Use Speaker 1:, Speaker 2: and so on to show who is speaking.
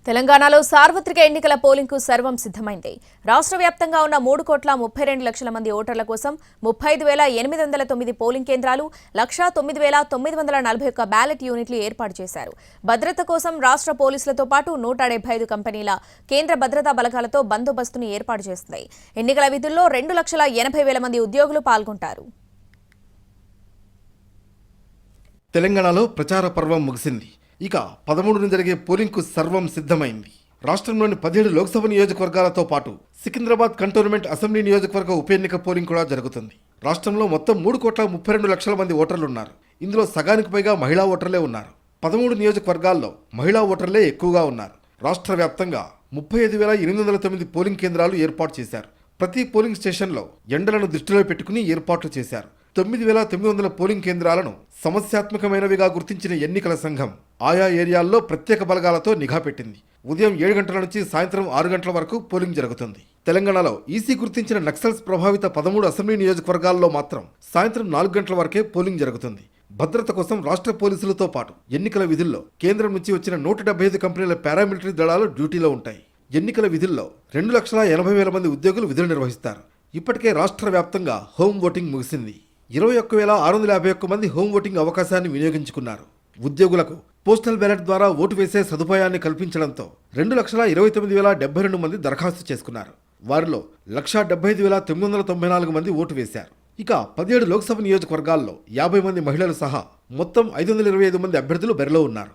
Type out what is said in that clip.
Speaker 1: తెలంగాణలో సార్వత్రిక ఎన్నికల పోలింగ్కు సర్వం సిద్ధమైంది. రాష్ట్ర వ్యాప్తంగా ఉన్న 3,32,00,000 మంది ఓటర్ల కోసం 35,809 పోలింగ్ కేంద్రాలు, 1,09,941 బ్యాలెట్ యూనిట్లు ఏర్పాటు చేశారు. భద్రత కోసం రాష్ట్ర పోలీసులతో పాటు 175 కంపెనీల కేంద్ర భద్రతా బలగాలతో బందోబస్తును ఏర్పాటు చేస్తున్నాయి. ఎన్నికల విధుల్లో 2,80,000 మంది ఉద్యోగులు పాల్గొంటారు.
Speaker 2: తెలంగాణలో ప్రచార పర్వం ముగిసింది. ఇక 13న జరిగే పోలింగ్కు సర్వం సిద్ధమైంది. రాష్ట్రంలోని 17 లోక్సభ నియోజకవర్గాలతో పాటు సికింద్రాబాద్ కంటోన్మెంట్ అసెంబ్లీ నియోజకవర్గ ఉప ఎన్నిక పోలింగ్ కూడా జరుగుతుంది. రాష్ట్రంలో మొత్తం 3,32,00,000 మంది ఓటర్లున్నారు. ఇందులో సగానికి పైగా మహిళా ఓటర్లే ఉన్నారు. 13 నియోజకవర్గాల్లో మహిళా ఓటర్లే ఎక్కువగా ఉన్నారు. రాష్ట్ర వ్యాప్తంగా 35,809 పోలింగ్ కేంద్రాలు ఏర్పాటు చేశారు. ప్రతి పోలింగ్ స్టేషన్లో ఎండలను దృష్టిలో పెట్టుకుని ఏర్పాట్లు చేశారు. 9,900 పోలింగ్ కేంద్రాలను సమస్యాత్మకమైనవిగా గుర్తించిన ఎన్నికల సంఘం ఆయా ఏరియాల్లో ప్రత్యేక బలగాలతో నిఘా పెట్టింది. ఉదయం 7 గంటల నుంచి సాయంత్రం 6 గంటల వరకు పోలింగ్ జరుగుతుంది. తెలంగాణలో ఈసీ గుర్తించిన నక్సల్స్ ప్రభావిత 13 అసెంబ్లీ నియోజకవర్గాల్లో మాత్రం సాయంత్రం 4 గంటల వరకే పోలింగ్ జరుగుతుంది. భద్రత కోసం రాష్ట్ర పోలీసులతో పాటు ఎన్నికల విధుల్లో కేంద్రం నుంచి వచ్చిన 175 కంపెనీల పారామిలిటరీ దళాలు డ్యూటీలో ఉంటాయి. ఎన్నికల విధుల్లో 2,80,000 మంది ఉద్యోగులు విధులు నిర్వహిస్తారు. ఇప్పటికే రాష్ట్ర వ్యాప్తంగా హోమ్ ఓటింగ్ ముగిసింది. 21,651 మంది హోమ్ ఓటింగ్ అవకాశాన్ని వినియోగించుకున్నారు. ఉద్యోగులకు పోస్టల్ బ్యాలెట్ ద్వారా ఓటు వేసే సదుపాయాన్ని కల్పించడంతో 2,29,072 మంది దరఖాస్తు చేసుకున్నారు. వారిలో 1,75,994 మంది ఓటు వేశారు. ఇక 17 లోక్సభ నియోజకవర్గాల్లో 50 మంది మహిళలు సహా మొత్తం 525 మంది అభ్యర్థులు బరిలో ఉన్నారు.